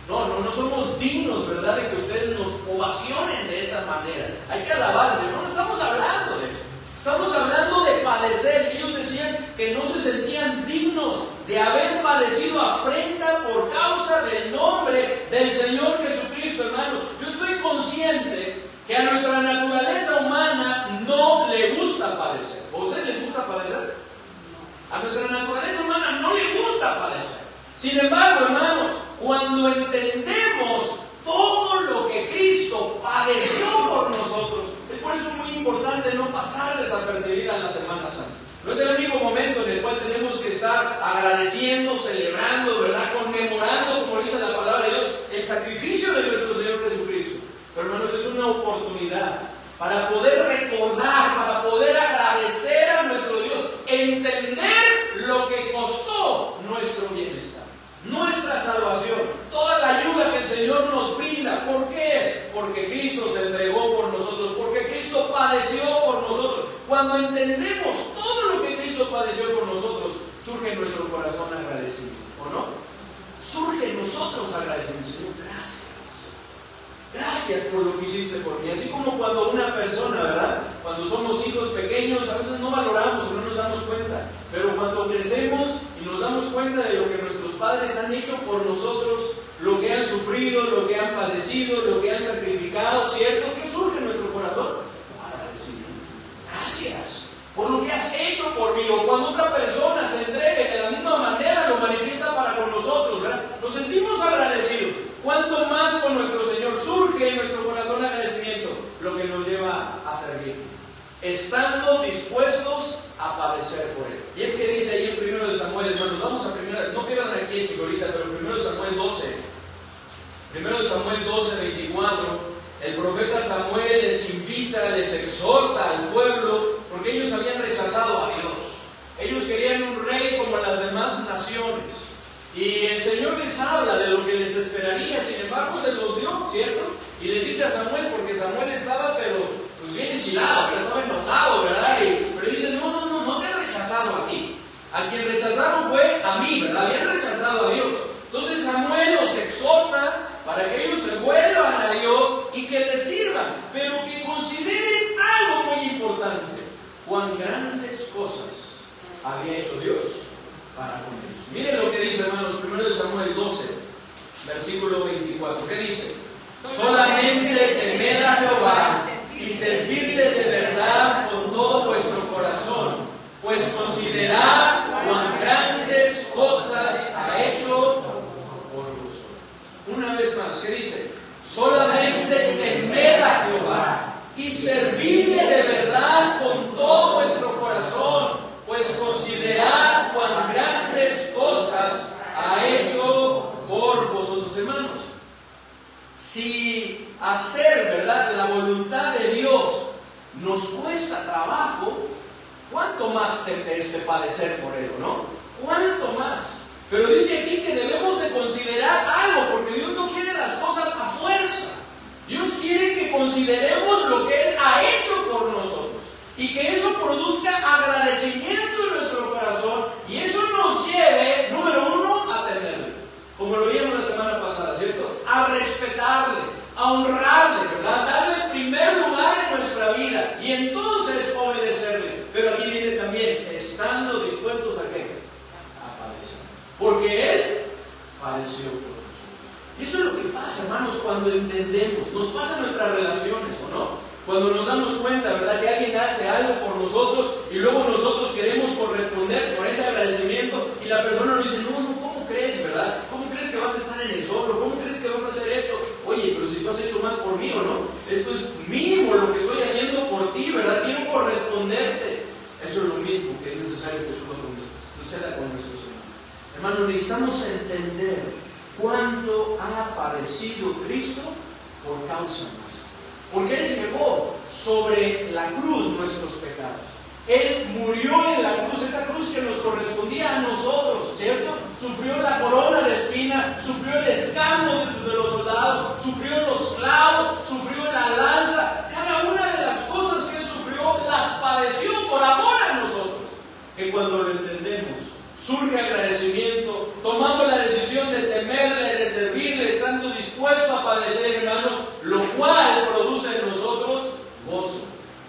No somos dignos, ¿verdad?, de que ustedes nos ovacionen de esa manera. Hay que alabarse. No estamos hablando de eso. Estamos hablando de padecer. Ellos decían que no se sentían dignos de haber padecido afrenta por causa del nombre del Señor Jesucristo, hermanos. Yo estoy consciente que a nuestra naturaleza humana no le gusta padecer. ¿A ustedes les gusta padecer? A nuestra naturaleza humana no le gusta padecer. Sin embargo, hermanos, cuando entendemos todo lo que Cristo padeció por nosotros, es por eso muy importante no pasar desapercibida en la Semana Santa. No es el único momento en el cual tenemos que estar agradeciendo, celebrando, ¿verdad?, conmemorando, como dice la palabra de Dios, el sacrificio de nuestro Señor Jesucristo. Pero, hermanos, es una oportunidad para poder recordar, para poder agradecer a nuestro Dios, entender lo que costó nuestro bienestar, nuestra salvación, toda la ayuda que el Señor nos brinda. ¿Por qué? Porque Cristo se entregó por nosotros, porque Cristo padeció por nosotros. Cuando entendemos todo lo que Cristo padeció por nosotros, surge en nuestro corazón agradecimiento, ¿o no? Surge en nosotros agradecimiento. Señor, gracias. Gracias por lo que hiciste por mí. Así como cuando una persona, ¿verdad?, cuando somos hijos pequeños, a veces no valoramos o no nos damos cuenta. Pero cuando crecemos y nos damos cuenta de lo que nuestros padres han hecho por nosotros, lo que han sufrido, lo que han padecido, lo que han sacrificado, ¿cierto? ¿Qué surge en nuestro corazón? Agradecimiento. Gracias por lo que has hecho por mí. O cuando otra persona se entregue de la misma manera, lo manifiesta para con nosotros, ¿verdad? Nos sentimos agradecidos. Cuanto más con nuestro Señor surge en nuestro corazón agradecimiento, lo que nos lleva a servir, estando dispuestos a padecer por Él. Y es que dice ahí en 1 Samuel, hermanos, vamos a no pierdan aquí hechos ahorita, pero 1 Samuel 12, 1 Samuel 12, 24, el profeta Samuel les invita, les exhorta al pueblo, porque ellos habían rechazado a Dios. Ellos querían un rey como las demás naciones. Y el Señor les habla de lo que les esperaría, sin embargo se los dio, ¿cierto? Y les dice a Samuel, porque Samuel estaba, pero pues bien enchilado, pero estaba enojado, ¿verdad? Pero dice, no te han rechazado a ti. A quien rechazaron fue a mí, ¿verdad? Habían rechazado a Dios. Entonces Samuel los exhorta para que ellos se vuelvan a Dios y que les sirvan, pero que consideren algo muy importante: cuán grandes cosas había hecho Dios para con ellos. Miren lo que dice, hermanos, 1 Samuel 12, versículo 24. ¿Qué dice? Solamente temed a Jehová y servirle de verdad con todo vuestro corazón, pues considerad cuán grandes cosas ha hecho por vosotros. Una vez más, ¿qué dice? Solamente temed a Jehová y servirle de verdad con todo vuestro corazón, pues considerad cuán grandes cosas ha hecho por vosotros. Hermanos, si hacer, ¿verdad?, la voluntad de Dios nos cuesta trabajo, más padecer por Él, ¿no? ¿Cuánto más? Pero dice aquí que debemos de considerar algo, porque Dios no quiere las cosas a fuerza. Dios quiere que consideremos lo que Él ha hecho por nosotros y que eso produzca agradecimiento en nuestro corazón y eso nos lleve, número uno, a temerle, como lo vimos la semana pasada, ¿cierto? A respetarle, a honrarle, ¿verdad? Darle primer lugar en nuestra vida y entonces obedecerle. Pero aquí viene también, estando dispuestos a ¿qué? A padecer. Porque Él padeció por nosotros. Y eso es lo que pasa, hermanos, cuando entendemos. Nos pasa en nuestras relaciones, ¿o no? Cuando nos damos cuenta, ¿verdad?, que alguien hace algo por nosotros y luego nosotros queremos corresponder por ese agradecimiento y la persona nos dice, no, ¿cómo crees, verdad? ¿Cómo crees que vas a estar en el solo? ¿Cómo crees que vas a hacer esto? Oye, pero si tú has hecho más por mí, ¿o no? Esto es mínimo lo que estoy haciendo por ti, ¿verdad? Quiero corresponderte. Eso es lo mismo que es necesario que suceda con nuestro Señor. Hermanos, necesitamos entender cuánto ha padecido Cristo por causa nuestra. Porque Él llevó sobre la cruz nuestros pecados. Él murió en la cruz, esa cruz que nos correspondía a nosotros, ¿cierto? Sufrió la corona de espina, sufrió el escarnio de los soldados, sufrió los clavos, sufrió la lanza. Cada una de las cosas que Él sufrió las padeció por amor a nosotros. Que cuando lo entendemos, surge agradecimiento, tomamos la decisión de temerle, de servirle, estando dispuesto a padecer, hermanos, lo cual produce en nosotros gozo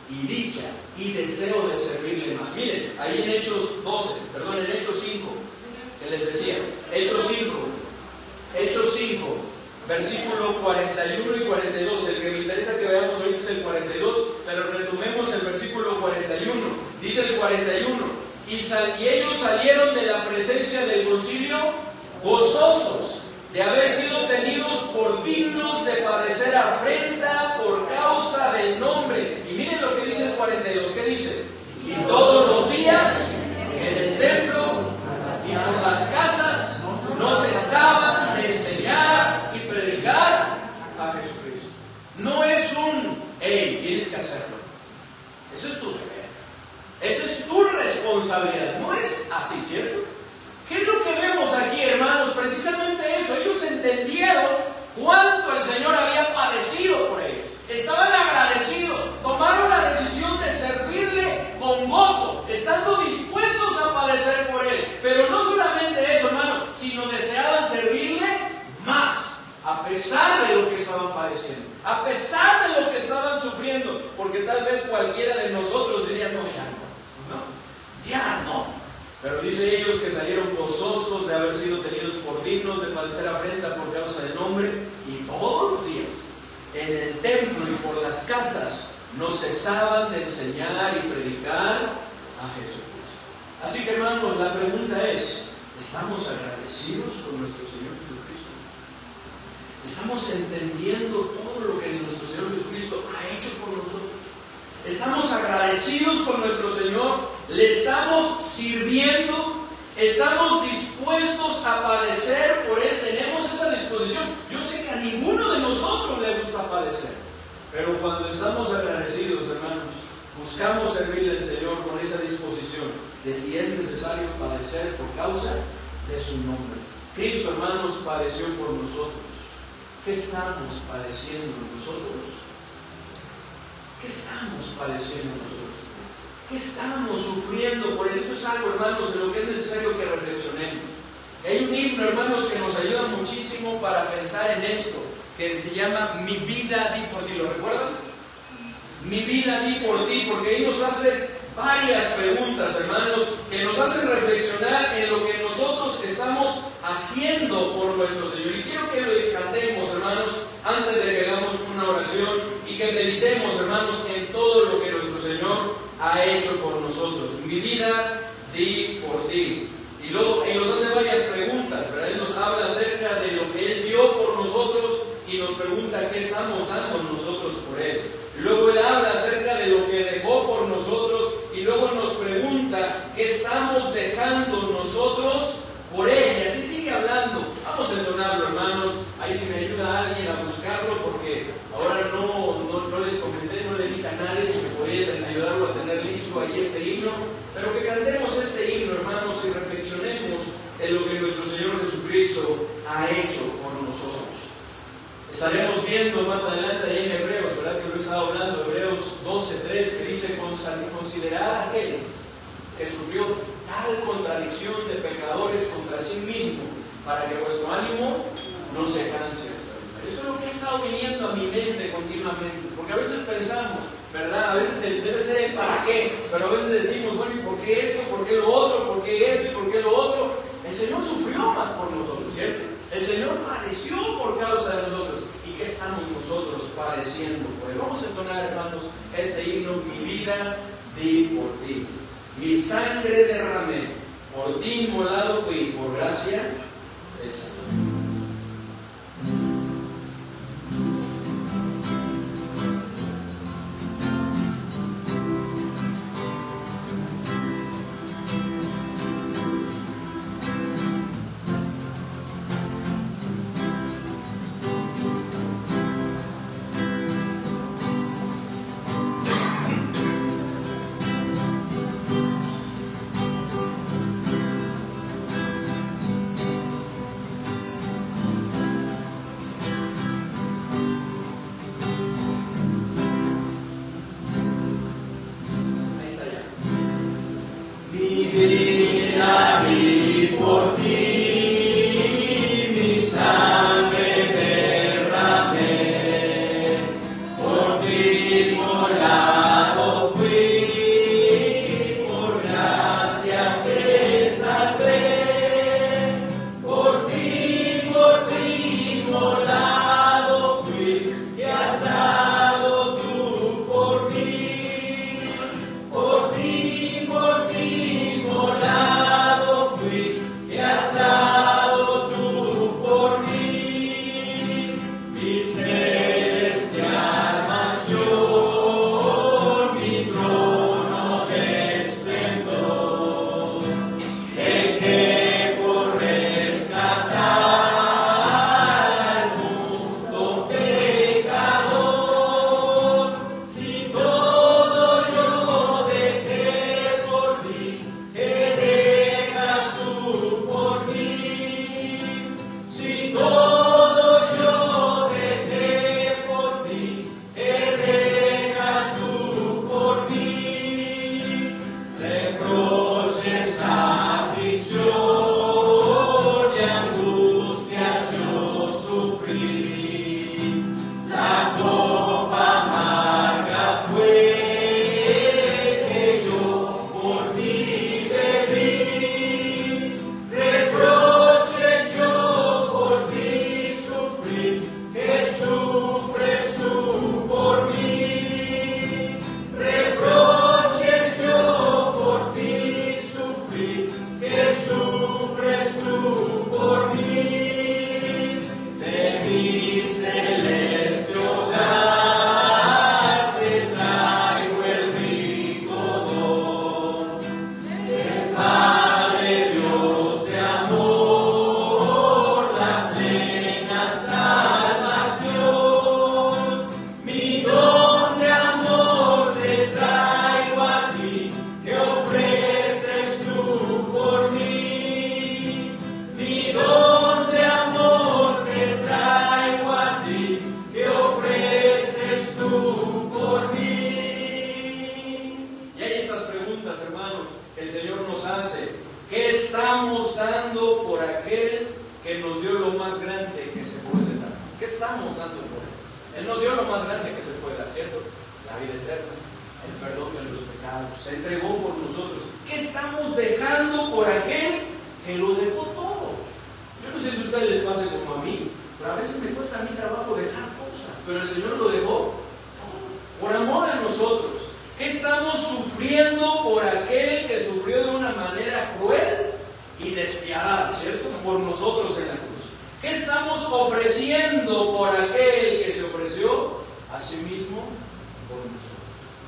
y dicha y deseo de servirle más. Miren, ahí en Hechos 5, que les decía, Hechos 5, versículo 41 y 42, el que me interesa que veamos hoy es el 42, pero retomemos el versículo 41, dice el 41, y ellos salieron de la presencia del concilio gozosos de haber sido tenidos por dignos de padecer afrenta por causa del nombre. Y miren lo que dice el 42, ¿qué dice? Y todos los días en el templo y por las casas no cesaban de enseñar y predicar a Jesucristo. No es hey, tienes que hacerlo. Eso es tu deber. Esa es tu responsabilidad. No es así, ¿cierto? ¿Qué es lo que vemos aquí, hermanos? Precisamente eso. Ellos entendieron cuánto el Señor había padecido por ellos. Estaban agradecidos. Tomaron la decisión de servirle con gozo, estando dispuestos a padecer por Él. Pero no solamente eso, hermanos, sino deseaban servirle más, a pesar de lo que estaban padeciendo, a pesar de lo que estaban sufriendo. Porque tal vez cualquiera de nosotros diría, ya no. Pero dice ellos que salieron gozosos de haber sido tenidos por dignos de padecer afrenta por causa del nombre, y todos los días en el templo y por las casas no cesaban de enseñar y predicar a Jesucristo. Así que, hermanos, la pregunta es, ¿estamos agradecidos con nuestro Señor Jesucristo? ¿Estamos entendiendo todo lo que nuestro Señor Jesucristo ha hecho por nosotros? ¿Estamos agradecidos con nuestro Señor? ¿Le estamos sirviendo? ¿Estamos dispuestos a padecer por Él? ¿Tenemos esa disposición? Yo sé que a ninguno de nosotros le gusta padecer, pero cuando estamos agradecidos, hermanos, buscamos servirle al Señor con esa disposición de si es necesario padecer por causa de su nombre. Cristo, hermanos, padeció por nosotros. ¿Qué estamos padeciendo nosotros? ¿Qué estamos padeciendo nosotros? ¿Qué estamos sufriendo por Él? Esto es algo, hermanos, en lo que es necesario que reflexionemos. Hay un himno, hermanos, que nos ayuda muchísimo para pensar en esto, que se llama Mi vida di por ti. ¿Lo recuerdan? Mi vida di por ti, porque ahí nos hace varias preguntas, hermanos, que nos hacen reflexionar en lo que nosotros estamos haciendo por nuestro Señor. Y quiero que lo cantemos, hermanos, antes de que hagamos una oración y que meditemos, hermanos, en todo lo que nuestro Señor ha hecho por nosotros. Mi vida di por ti. Y luego Él nos hace varias preguntas, ¿verdad? Él nos habla acerca de lo que Él dio por nosotros y nos pregunta qué estamos dando nosotros por Él. Luego Él habla acerca de lo que dejó por nosotros y luego nos pregunta qué estamos dejando nosotros por Él. Y así sigue hablando. Vamos a entonarlo, hermanos. Ahí si me ayuda alguien a buscarlo, porque ahora no les comenté, no le dije a nadie si me podía ayudar ayudarlo a tener listo ahí este himno, pero que cantemos este himno, hermanos, y reflexionemos en lo que nuestro Señor Jesucristo ha hecho por nosotros. Estaremos viendo más adelante ahí en Hebreos, ¿verdad? Que lo he estado hablando, Hebreos 12:3, que dice: considerad aquel que sufrió tal contradicción de pecadores contra sí mismo, para que vuestro ánimo no se canse. Esto es lo que ha estado viniendo a mi mente continuamente, porque a veces pensamos, ¿verdad? A veces debe ser el para qué, pero a veces decimos, bueno, ¿y por qué esto? ¿Por qué lo otro? ¿Por qué esto? ¿Y por qué lo otro? El Señor sufrió más por nosotros, ¿cierto? El Señor padeció por causa de nosotros. ¿Y qué estamos nosotros padeciendo? Pues vamos a entonar, hermanos, este himno: mi vida di por ti, mi sangre derramé, por ti inmolado fui, por gracia de Salud.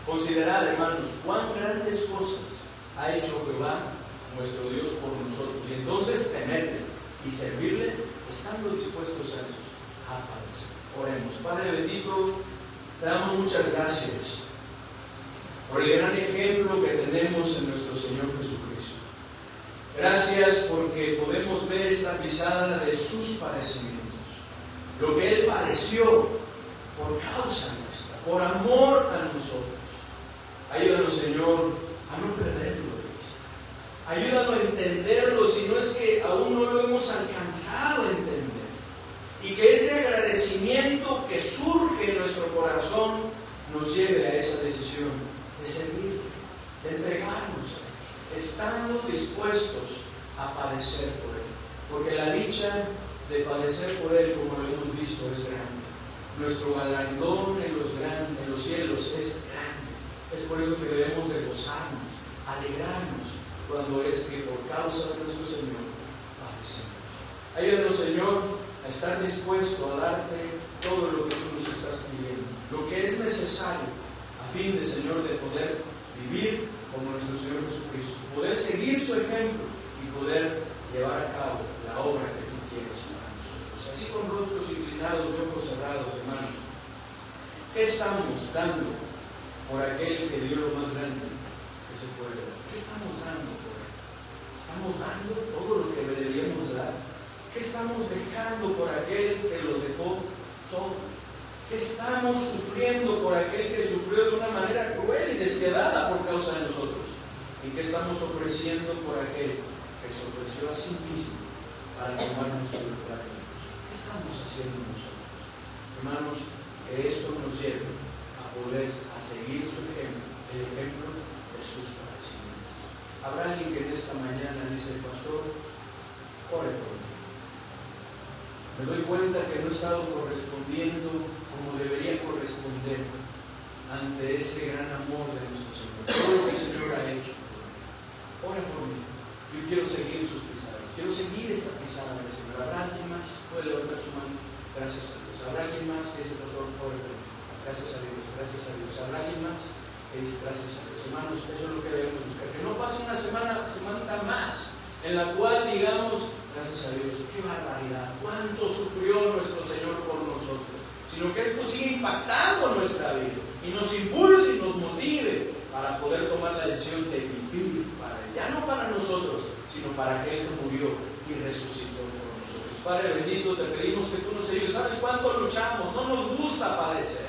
Considerad, hermanos, cuán grandes cosas ha hecho Jehová, nuestro Dios, por nosotros. Y entonces temerle y servirle, estando dispuestos a eso, a padecer. Oremos. Padre bendito, te damos muchas gracias por el gran ejemplo que tenemos en nuestro Señor Jesucristo. Gracias porque podemos ver esta pisada de sus padecimientos, lo que Él padeció por causa nuestra, por amor a nosotros. Ayúdanos, Señor, a no perderlo de vista. Ayúdanos a entenderlo, si no es que aún no lo hemos alcanzado a entender. Y que ese agradecimiento que surge en nuestro corazón nos lleve a esa decisión de servir, de entregarnos, estando dispuestos a padecer por Él. Porque la dicha de padecer por Él, como lo hemos visto, es grande. Nuestro galardón en los cielos es grande. Es por eso que debemos de gozarnos, alegrarnos, cuando es que por causa de nuestro Señor padecemos. Ayúdanos, Señor, a estar dispuesto a darte todo lo que tú nos estás pidiendo, lo que es necesario a fin de, Señor, de poder vivir como nuestro Señor Jesucristo, poder seguir su ejemplo y poder llevar a cabo la obra que tú quieres para nosotros. Así, con rostros inclinados y ojos cerrados, hermanos, ¿qué estamos dando por aquel que dio lo más grande que se puede dar? ¿Qué estamos dando por él? ¿Estamos dando todo lo que deberíamos dar? ¿Qué estamos dejando por aquel que lo dejó todo? ¿Qué estamos sufriendo por aquel que sufrió de una manera cruel y despiadada por causa de nosotros? ¿Y qué estamos ofreciendo por aquel que se ofreció a sí mismo para tomar nuestro lugar? ¿Qué estamos haciendo nosotros? Hermanos, que esto nos lleve a poder seguir su ejemplo, el ejemplo de sus padecimientos. ¿Habrá alguien que en esta mañana dice, pastor, ore por mí? Me doy cuenta que no he estado correspondiendo como debería corresponder ante ese gran amor de nuestro Señor. Todo lo que el Señor ha hecho. Ora por mí. Yo quiero seguir sus pisadas. Quiero seguir esta pisada del Señor. ¿Habrá alguien más? Puede levantar su mano. Gracias a Dios. ¿Habrá alguien más que dice, pastor, ore por mí? Gracias a Dios. Gracias a Dios. ¿Habrá alguien más que dice, gracias a Dios? Hermanos, eso es lo que debemos buscar. Que no pase una semana más en la cual digamos, gracias a Dios, qué barbaridad, cuánto sufrió nuestro Señor por nosotros, sino que esto sigue impactando nuestra vida y nos impulse y nos motive para poder tomar la decisión de vivir para Él, ya no para nosotros, sino para aquel que murió y resucitó por nosotros. Padre bendito, te pedimos que tú nos ayudes. ¿Sabes cuánto luchamos? No nos gusta padecer.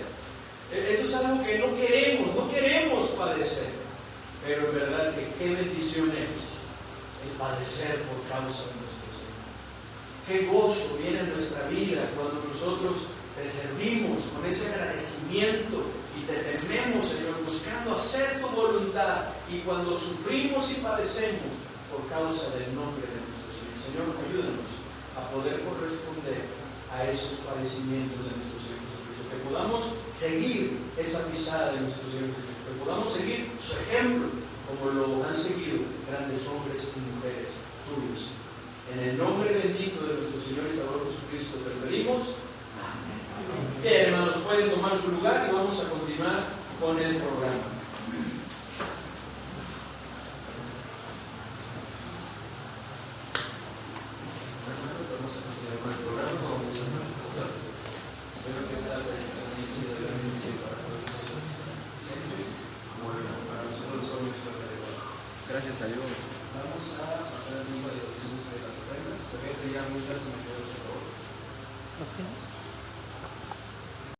Eso es algo que no queremos padecer, pero en verdad que qué bendición es el padecer por causa de nuestro Señor. Qué gozo viene en nuestra vida cuando nosotros te servimos con ese agradecimiento y te tememos, Señor, buscando hacer tu voluntad, y cuando sufrimos y padecemos por causa del nombre de nuestro Señor. Señor, ayúdanos a poder corresponder a esos padecimientos de nuestro Señor Jesucristo, que podamos seguir esa pisada de nuestro Señor Jesucristo, que podamos seguir su ejemplo, como lo han seguido grandes hombres y mujeres tuyos. En el nombre bendito de nuestro Señor y Salvador Jesucristo te lo pedimos. Amén. Bien, hermanos, pueden tomar su lugar y vamos a continuar con el programa. Vamos a continuar con el programa. Vamos a ver, pastor. Espero que esta predicación haya sido de gran bendición para todos los presentes, como para nosotros los jóvenes. Gracias a Dios. Vamos a pasar el tiempo de los de las ofrendas. Te voy a pedir a muchas, si me puedes, por favor.